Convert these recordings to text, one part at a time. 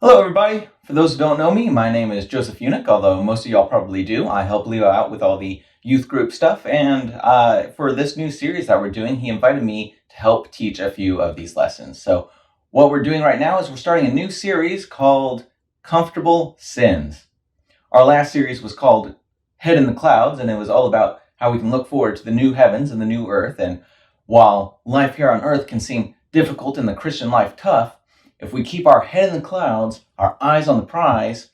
Hello, everybody. For those who don't know me, my name is Josef Junek, although most of y'all probably do. I help Leo out with all the youth group stuff, and for this new series that we're doing, he invited me to help teach a few of these lessons. So what we're doing right now is we're starting a new series called Comfortable Sins. Our last series was called Head in the Clouds, and it was all about how we can look forward to the new heavens and the new earth. And while life here on earth can seem difficult and the Christian life tough, if we keep our head in the clouds, our eyes on the prize,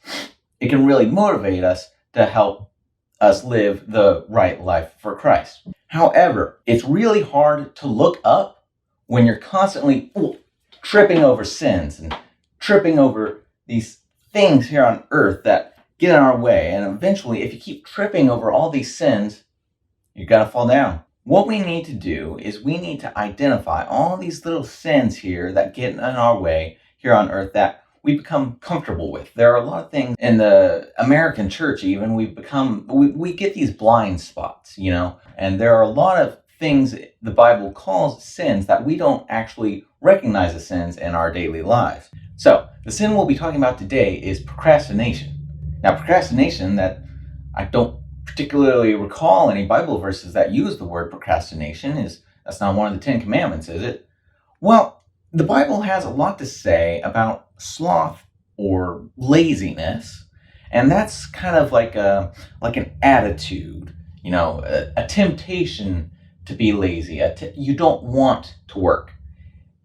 it can really motivate us to help us live the right life for Christ. However, it's really hard to look up when you're constantly tripping over sins and tripping over these things here on earth that get in our way. And eventually, if you keep tripping over all these sins, you're going to fall down. What we need to do is we need to identify all these little sins here that get in our way here on earth that we become comfortable with. There are a lot of things in the American church, even we get these blind spots, and there are a lot of things the Bible calls sins that we don't actually recognize as sins in our daily lives. So the sin we'll be talking about today is procrastination. Now, procrastination, that I don't particularly recall any Bible verses that use the word procrastination. That's not one of the 10 Commandments, is it? Well, the Bible has a lot to say about sloth or laziness, and that's kind of like an attitude, a temptation to be lazy. You don't want to work,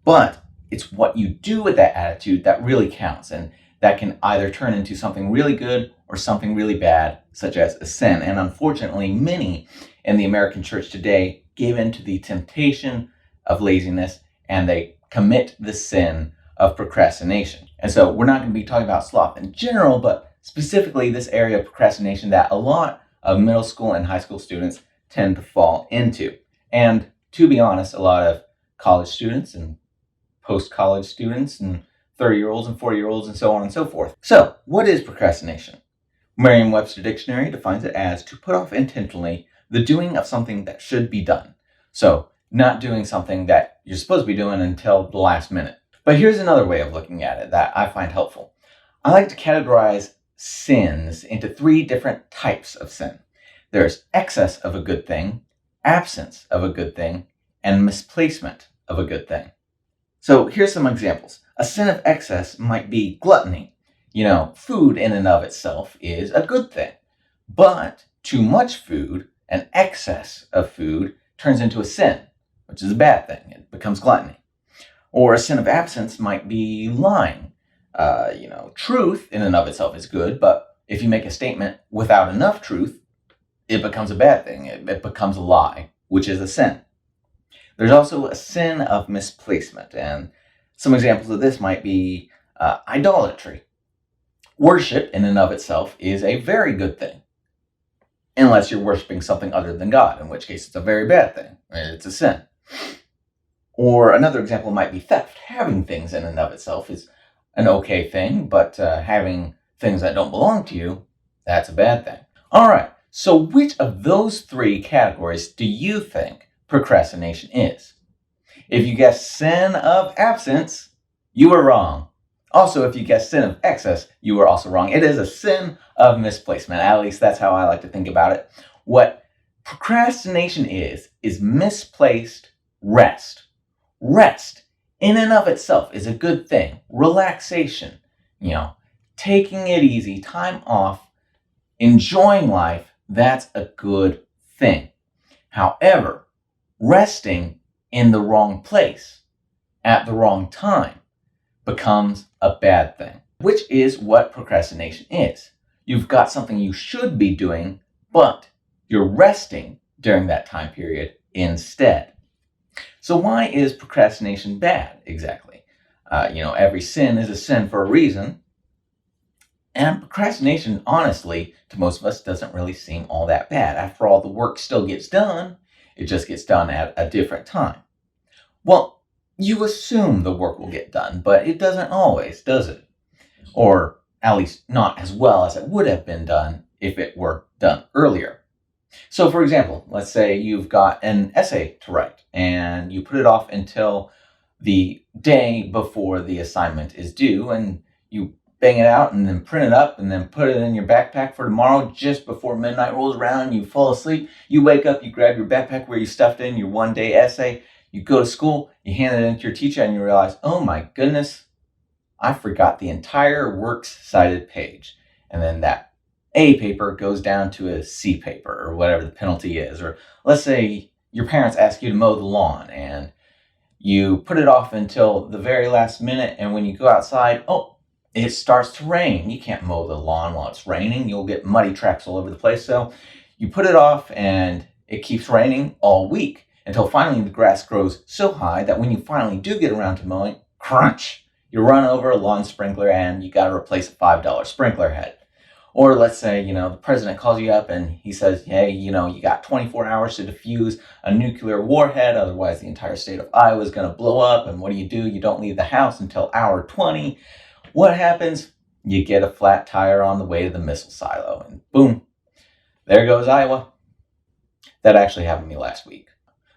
but it's what you do with that attitude that really counts, and that can either turn into something really good or something really bad, such as a sin. And unfortunately, many in the American church today give in to the temptation of laziness, and they commit the sin of procrastination. And so we're not going to be talking about sloth in general, but specifically this area of procrastination that a lot of middle school and high school students tend to fall into. And to be honest, a lot of college students and post-college students and 30-year-olds and 40-year-olds and so on and so forth. So, what is procrastination? Merriam-Webster Dictionary defines it as to put off intentionally the doing of something that should be done. So, not doing something that you're supposed to be doing until the last minute. But here's another way of looking at it that I find helpful. I like to categorize sins into 3 different types of sin. There's excess of a good thing, absence of a good thing, and misplacement of a good thing. So here's some examples. A sin of excess might be gluttony. Food in and of itself is a good thing. But too much food, an excess of food, turns into a sin, which is a bad thing. It becomes gluttony. Or a sin of absence might be lying. Truth in and of itself is good, but if you make a statement without enough truth, it becomes a bad thing. It becomes a lie, which is a sin. There's also a sin of misplacement, and some examples of this might be idolatry. Worship in and of itself is a very good thing, unless you're worshiping something other than God, in which case it's a very bad thing. It's a sin. Or another example might be theft. Having things in and of itself is an okay thing, but having things that don't belong to you, that's a bad thing. All right, so which of those 3 categories do you think procrastination is? If you guessed sin of absence, you were wrong. Also, if you guessed sin of excess, you were also wrong. It is a sin of misplacement. At least that's how I like to think about it. What procrastination is misplaced rest. Rest in and of itself is a good thing. Relaxation, taking it easy, time off, enjoying life, that's a good thing. However, resting in the wrong place at the wrong time becomes a bad thing, which is what procrastination is. You've got something you should be doing, but you're resting during that time period instead. So why is procrastination bad exactly? Every sin is a sin for a reason. And procrastination, honestly, to most of us doesn't really seem all that bad. After all, the work still gets done. It just gets done at a different time. Well, you assume the work will get done, but it doesn't always, does it? Or at least not as well as it would have been done if it were done earlier. So for example, let's say you've got an essay to write and you put it off until the day before the assignment is due, and you bang it out and then print it up and then put it in your backpack for tomorrow just before midnight rolls around. You fall asleep, you wake up, you grab your backpack where you stuffed in your one-day essay, you go to school, you hand it in to your teacher, and you realize, oh my goodness, I forgot the entire works cited page. And then that A paper goes down to a C paper or whatever the penalty is. Or let's say your parents ask you to mow the lawn and you put it off until the very last minute, and when you go outside, oh, it starts to rain. You can't mow the lawn while it's raining. You'll get muddy tracks all over the place. So you put it off and it keeps raining all week until finally the grass grows so high that when you finally do get around to mowing, crunch, you run over a lawn sprinkler and you got to replace a $5 sprinkler head. Or let's say, the president calls you up and he says, hey, you got 24 hours to defuse a nuclear warhead, otherwise the entire state of Iowa is going to blow up. And what do? You don't leave the house until hour 20. What happens? You get a flat tire on the way to the missile silo and boom, there goes Iowa. That actually happened to me last week.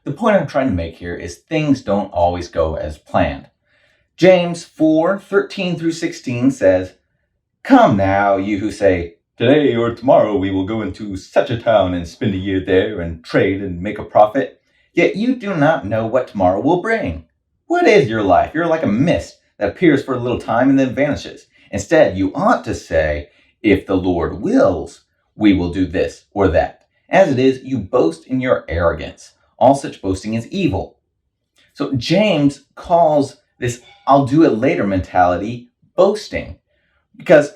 The point I'm trying to make here is things don't always go as planned. James 4:13-16 says, come now, you who say, today or tomorrow we will go into such a town and spend a year there and trade and make a profit. Yet you do not know what tomorrow will bring. What is your life? You're like a mist that appears for a little time and then vanishes. Instead, you ought to say, if the Lord wills, we will do this or that. As it is, you boast in your arrogance. All such boasting is evil. So James calls this I'll do it later mentality boasting. Because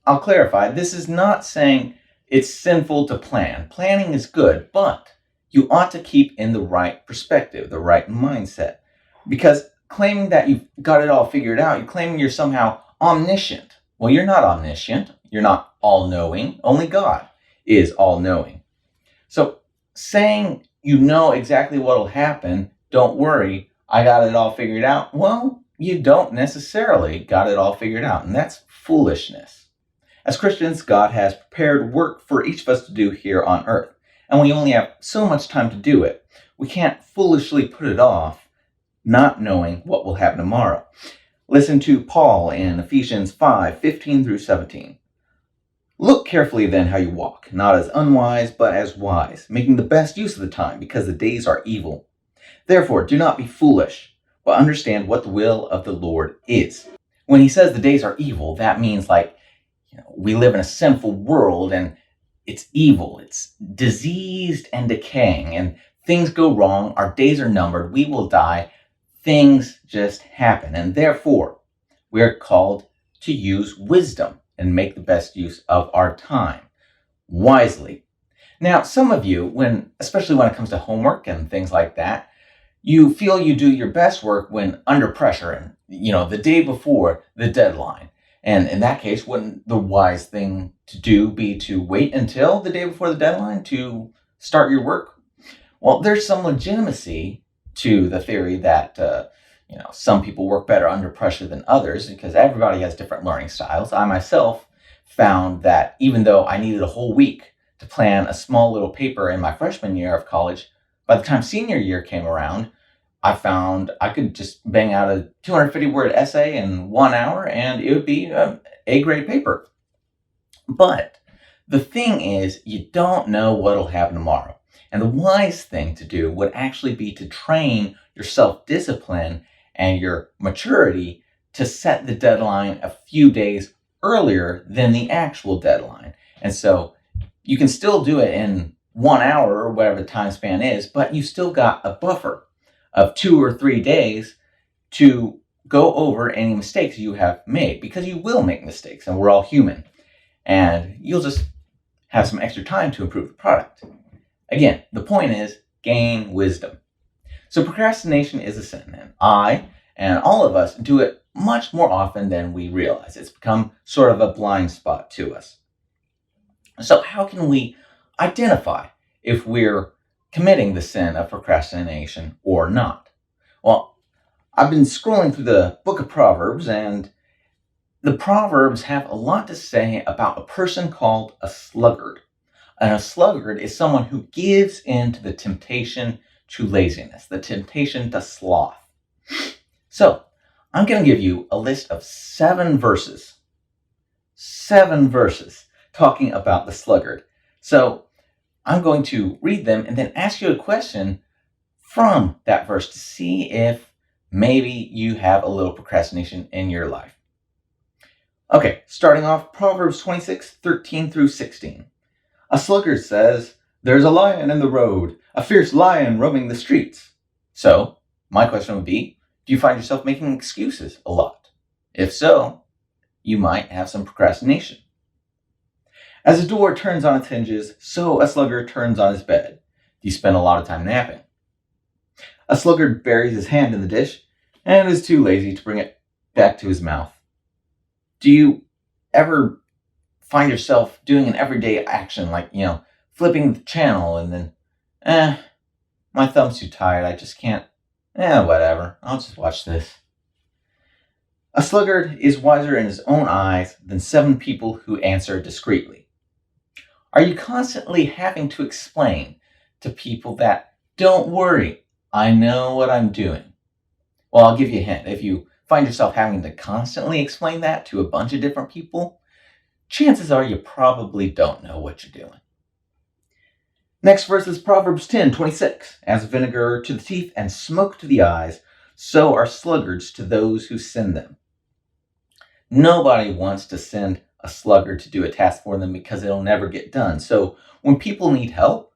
I'll clarify, this is not saying it's sinful to plan. Planning is good, but you ought to keep in the right perspective, the right mindset. Because claiming that you've got it all figured out, you're claiming you're somehow omniscient. Well, you're not omniscient. You're not all-knowing. Only God is all-knowing. So saying you know exactly what will happen, don't worry, I got it all figured out, well, you don't necessarily got it all figured out, and that's foolishness. As Christians, God has prepared work for each of us to do here on earth, and we only have so much time to do it. We can't foolishly put it off, not knowing what will happen tomorrow. Listen to Paul in Ephesians 5:15-17. Look carefully then how you walk, not as unwise, but as wise, making the best use of the time, because the days are evil. Therefore, do not be foolish, but understand what the will of the Lord is. When he says the days are evil, that means we live in a sinful world and it's evil, it's diseased and decaying, and things go wrong, our days are numbered, we will die, things just happen. And therefore, we are called to use wisdom and make the best use of our time wisely. Now, some of you, especially when it comes to homework and things like that, you feel you do your best work when under pressure and, the day before the deadline. And in that case, wouldn't the wise thing to do be to wait until the day before the deadline to start your work? Well, there's some legitimacy to the theory that, some people work better under pressure than others because everybody has different learning styles. I myself found that even though I needed a whole week to plan a small little paper in my freshman year of college, by the time senior year came around, I found I could just bang out a 250-word essay in 1 hour and it would be an A-grade paper. But the thing is, you don't know what'll happen tomorrow. And the wise thing to do would actually be to train your self-discipline and your maturity to set the deadline a few days earlier than the actual deadline. And so you can still do it in 1 hour or whatever the time span is, but you still got a buffer of 2 or 3 days to go over any mistakes you have made, because you will make mistakes and we're all human. And you'll just have some extra time to improve the product. Again, the point is gain wisdom. So procrastination is a sin, and I and all of us do it much more often than we realize. It's become sort of a blind spot to us. So how can we identify if we're committing the sin of procrastination or not? Well, I've been scrolling through the book of Proverbs, and the Proverbs have a lot to say about a person called a sluggard. And a sluggard is someone who gives in to the temptation to laziness, the temptation to sloth. So, I'm going to give you a list of 7 verses 7 verses talking about the sluggard. So I'm going to read them and then ask you a question from that verse to see if maybe you have a little procrastination in your life. Okay, starting off, Proverbs 26:13 through 16. A sluggard says, "There's a lion in the road, a fierce lion roaming the streets." So, my question would be, do you find yourself making excuses a lot? If so, you might have some procrastination. As a door turns on its hinges, so a sluggard turns on his bed. Do you spend a lot of time napping? A sluggard buries his hand in the dish and is too lazy to bring it back to his mouth. Do you ever find yourself doing an everyday action like, flipping the channel and then, my thumb's too tired, I just can't, whatever, I'll just watch this. A sluggard is wiser in his own eyes than 7 people who answer discreetly. Are you constantly having to explain to people that, don't worry, I know what I'm doing? Well, I'll give you a hint. If you find yourself having to constantly explain that to a bunch of different people, chances are you probably don't know what you're doing. Next verse is Proverbs 10:26. As vinegar to the teeth and smoke to the eyes, so are sluggards to those who send them. Nobody wants to send a sluggard to do a task for them because it'll never get done. So when people need help,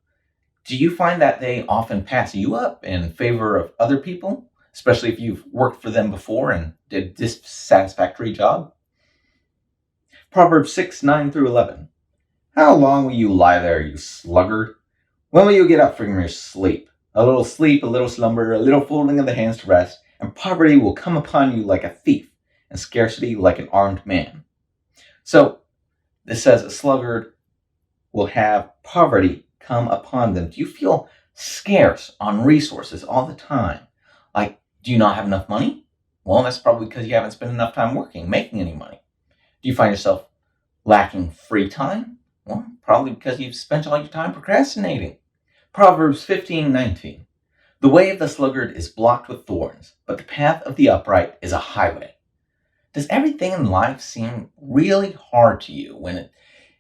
do you find that they often pass you up in favor of other people, especially if you've worked for them before and did a dissatisfactory job? Proverbs 6:9 through 11. How long will you lie there, you sluggard? When will you get up from your sleep? A little sleep, a little slumber, a little folding of the hands to rest, and poverty will come upon you like a thief, and scarcity like an armed man. So, this says a sluggard will have poverty come upon them. Do you feel scarce on resources all the time? Like, do you not have enough money? Well, that's probably because you haven't spent enough time working, making any money. Do you find yourself lacking free time? Well, probably because you've spent all your time procrastinating. Proverbs 15:19. The way of the sluggard is blocked with thorns, but the path of the upright is a highway. Does everything in life seem really hard to you when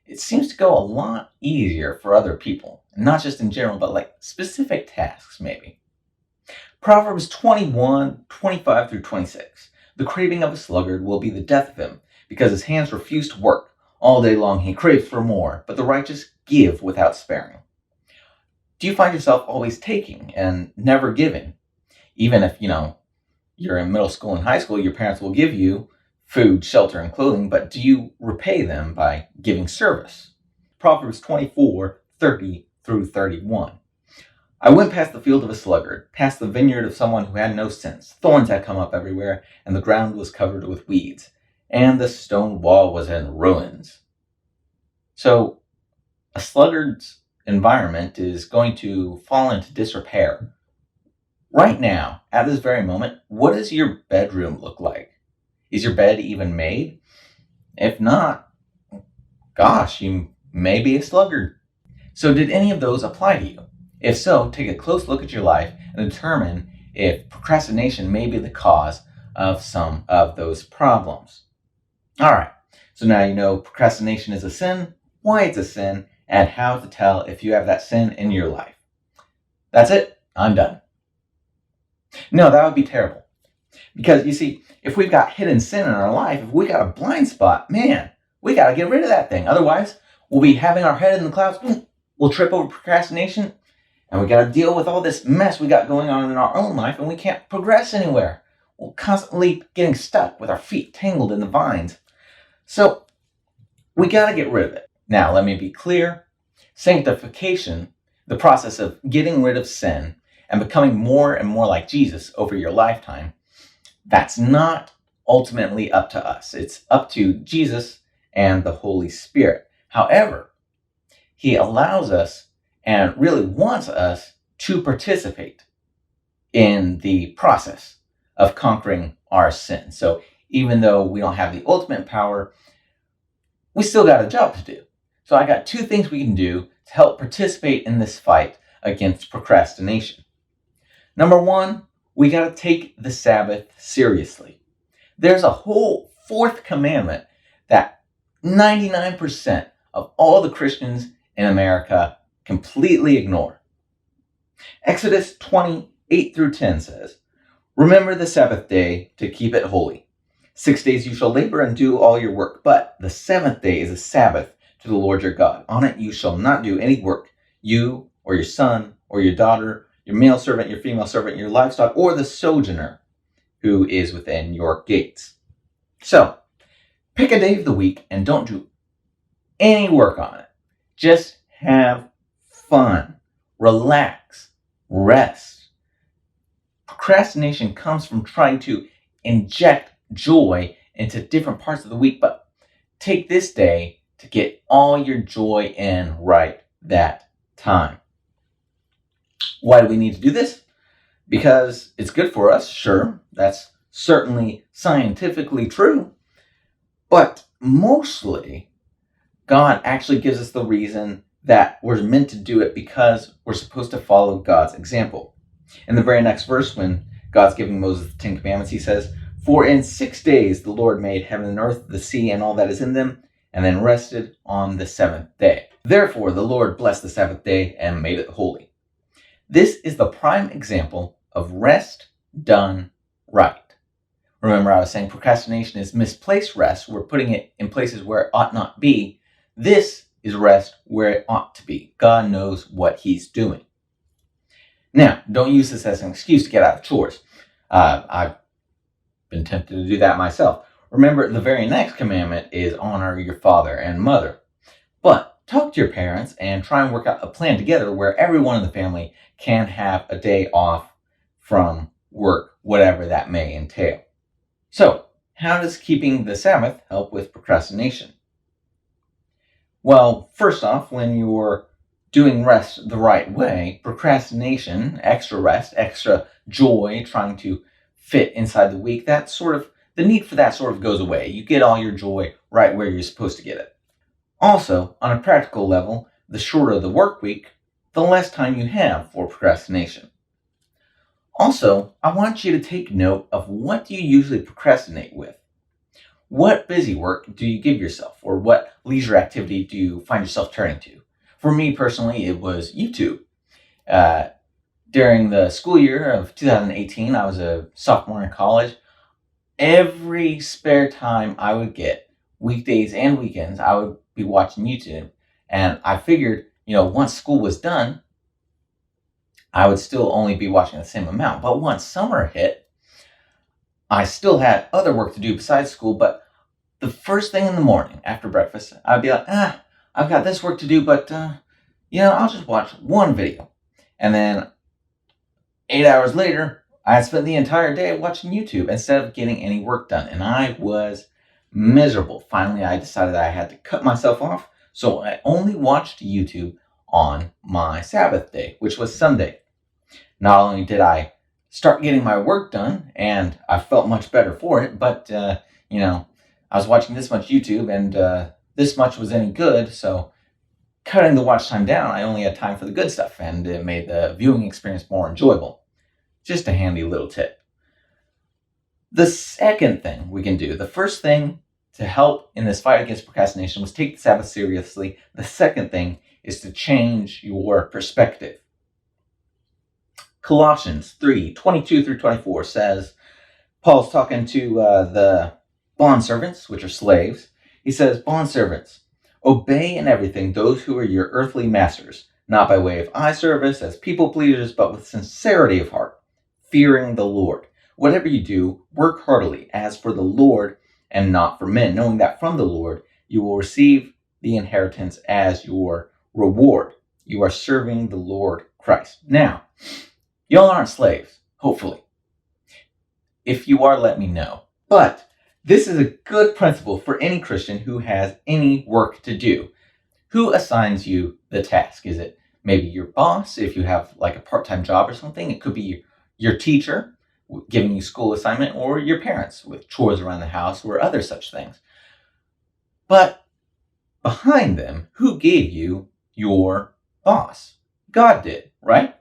it seems to go a lot easier for other people? Not just in general, but like specific tasks, maybe. Proverbs 21:25 through 26. The craving of a sluggard will be the death of him, because his hands refuse to work. All day long he craves for more, but the righteous give without sparing. Do you find yourself always taking and never giving? Even if, you're in middle school and high school, your parents will give you food, shelter, and clothing, but do you repay them by giving service? Proverbs 24:30 through 31. I went past the field of a sluggard, past the vineyard of someone who had no sense. Thorns had come up everywhere, and the ground was covered with weeds, and the stone wall was in ruins. So, a sluggard's environment is going to fall into disrepair. Right now, at this very moment, what does your bedroom look like? Is your bed even made? If not, gosh, you may be a sluggard. So did any of those apply to you? If so, take a close look at your life and determine if procrastination may be the cause of some of those problems. All right, so now you know procrastination is a sin, why it's a sin, and how to tell if you have that sin in your life. That's it. I'm done. No, that would be terrible. Because you see, if we've got hidden sin in our life, if we got a blind spot, man, we got to get rid of that thing. Otherwise, we'll be having our head in the clouds. We'll trip over procrastination, and we got to deal with all this mess we got going on in our own life, and we can't progress anywhere. We're constantly getting stuck with our feet tangled in the vines. So, we got to get rid of it. Now, let me be clear. Sanctification, the process of getting rid of sin and becoming more and more like Jesus over your lifetime, that's not ultimately up to us. It's up to Jesus and the Holy Spirit. However, He allows us and really wants us to participate in the process of conquering our sin. So even though we don't have the ultimate power, we still got a job to do. So I got 2 things we can do to help participate in this fight against procrastination. Number 1, we got to take the Sabbath seriously. There's a whole 4th commandment that 99% of all the Christians in America completely ignore. Exodus 28-10 says, "Remember the Sabbath day to keep it holy. 6 days you shall labor and do all your work, but the seventh day is a Sabbath to the Lord your God. On it you shall not do any work, you or your son or your daughter, your male servant, your female servant, your livestock, or the sojourner who is within your gates." So, pick a day of the week and don't do any work on it. Just have fun, relax, rest. Procrastination comes from trying to inject joy into different parts of the week, but take this day to get all your joy in right that time. Why do we need to do this? Because it's good for us, sure, that's certainly scientifically true, but mostly God actually gives us the reason that we're meant to do it because we're supposed to follow God's example. In the very next verse, when God's giving Moses the 10 Commandments, he says, "For in 6 days the Lord made heaven and earth, the sea, and all that is in them, and then rested on the seventh day. Therefore the Lord blessed the Sabbath day and made it holy." This is the prime example of rest done right. Remember, I was saying procrastination is misplaced rest. We're putting it in places where it ought not be. This is rest where it ought to be. God knows what he's doing. Now, don't use this as an excuse to get out of chores. I've been tempted to do that myself. Remember, the very next commandment is honor your father and mother. But talk to your parents and try and work out a plan together where everyone in the family can have a day off from work, whatever that may entail. So, how does keeping the Sabbath help with procrastination? Well, first off, when you're doing rest the right way, procrastination, extra rest, extra joy, trying to fit inside the week, that sort of, the need for that sort of goes away. You get all your joy right where you're supposed to get it. Also, on a practical level, the shorter the work week, the less time you have for procrastination. Also, I want you to take note of what do you usually procrastinate with. What busy work do you give yourself, or what leisure activity do you find yourself turning to? For me personally, it was YouTube. During the school year of 2018, I was a sophomore in college. Every spare time I would get, weekdays and weekends, I would be watching YouTube. And I figured, once school was done, I would still only be watching the same amount. But once summer hit, I still had other work to do besides school, but the first thing in the morning after breakfast, I'd be like, I've got this work to do, but, I'll just watch one video. And then 8 hours later, I had spent the entire day watching YouTube instead of getting any work done. And I was miserable. Finally, I decided I had to cut myself off. So I only watched YouTube on my Sabbath day, which was Sunday. Not only did I start getting my work done, and I felt much better for it, but, I was watching this much YouTube, and this much was any good, so cutting the watch time down, I only had time for the good stuff, and it made the viewing experience more enjoyable. Just a handy little tip. The second thing we can do, the first thing to help in this fight against procrastination was take the Sabbath seriously. The second thing is to change your perspective. Colossians 3:22-24 says, Paul's talking to the bondservants, which are slaves. He says, "Bondservants, obey in everything those who are your earthly masters, not by way of eye service as people pleasers, but with sincerity of heart, fearing the Lord. Whatever you do, work heartily as for the Lord and not for men, knowing that from the Lord you will receive the inheritance as your reward. You are serving the Lord Christ." Now, y'all aren't slaves, hopefully. If you are, let me know. But this is a good principle for any Christian who has any work to do. Who assigns you the task? Is it maybe your boss, if you have like a part-time job or something? It could be your teacher giving you school assignment, or your parents with chores around the house or other such things. But behind them, who gave you your boss? God did, right?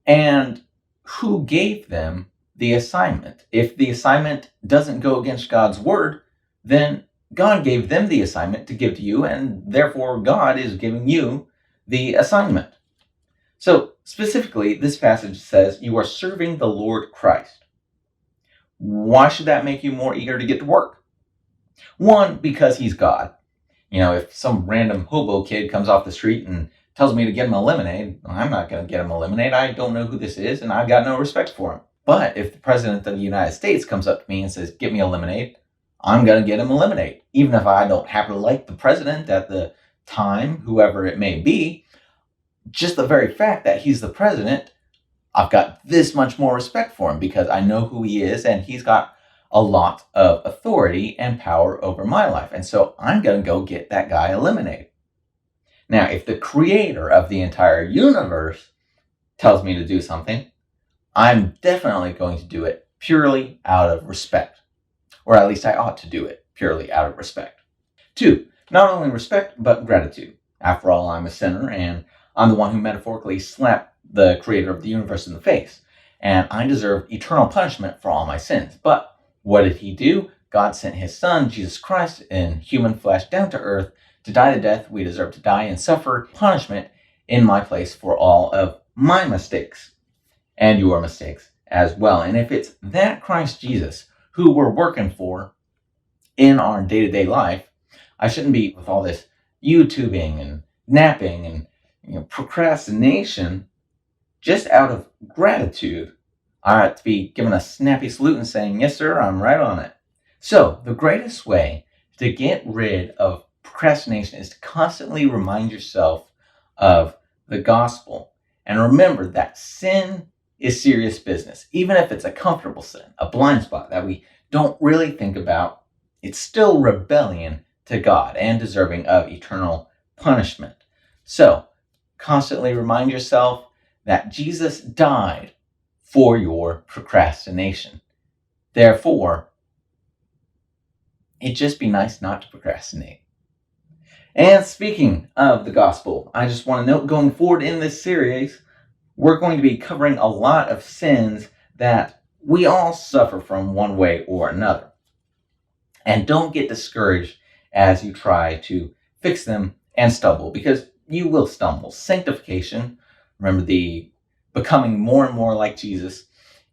And who gave them the assignment? If the assignment doesn't go against God's word, then God gave them the assignment to give to you, and therefore God is giving you the assignment. So specifically, this passage says you are serving the Lord Christ. Why should that make you more eager to get to work? One, because he's God. If some random hobo kid comes off the street and tells me to get him a lemonade, I'm not going to get him a lemonade. I don't know who this is, and I've got no respect for him. But if the President of the United States comes up to me and says, get me a lemonade, I'm going to get him a lemonade. Even if I don't happen to like the president at the time, whoever it may be, just the very fact that he's the president, I've got this much more respect for him because I know who he is, and he's got a lot of authority and power over my life. And so I'm going to go get that guy a lemonade. Now, if the creator of the entire universe tells me to do something, I'm definitely going to do it purely out of respect. Or at least I ought to do it purely out of respect. 2, not only respect, but gratitude. After all, I'm a sinner, and I'm the one who metaphorically slapped the creator of the universe in the face. And I deserve eternal punishment for all my sins. But what did he do? God sent his son, Jesus Christ, in human flesh down to earth to die the death we deserve to die and suffer punishment in my place for all of my mistakes and your mistakes as well. And if it's that Christ Jesus who we're working for in our day-to-day life, I shouldn't be with all this YouTubing and napping and procrastination. Just out of gratitude, I ought to be giving a snappy salute and saying, yes, sir, I'm right on it. So the greatest way to get rid of procrastination is to constantly remind yourself of the gospel. And remember that sin is serious business. Even if it's a comfortable sin, a blind spot that we don't really think about, it's still rebellion to God and deserving of eternal punishment. So constantly remind yourself that Jesus died for your procrastination. Therefore, it'd just be nice not to procrastinate. And speaking of the gospel, I just want to note going forward in this series, we're going to be covering a lot of sins that we all suffer from one way or another. And don't get discouraged as you try to fix them and stumble, because you will stumble. Sanctification, remember the becoming more and more like Jesus,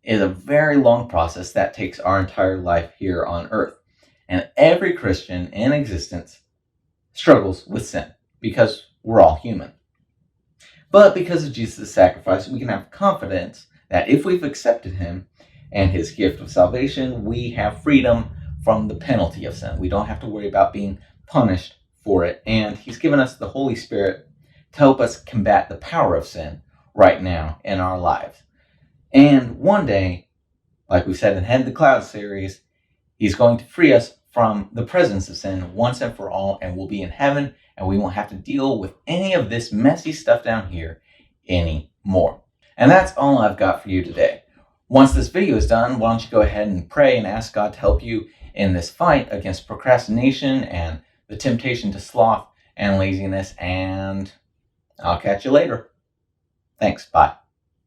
is a very long process that takes our entire life here on earth. And every Christian in existence struggles with sin because we're all human. But because of Jesus' sacrifice, we can have confidence that if we've accepted him and his gift of salvation, we have freedom from the penalty of sin. We don't have to worry about being punished for it. And he's given us the Holy Spirit to help us combat the power of sin right now in our lives. And one day, like we said in Head the Cloud series, he's going to free us from the presence of sin once and for all, and we'll be in heaven, and we won't have to deal with any of this messy stuff down here anymore. And that's all I've got for you today. Once this video is done, why don't you go ahead and pray and ask God to help you in this fight against procrastination and the temptation to sloth and laziness, and I'll catch you later. Thanks. Bye.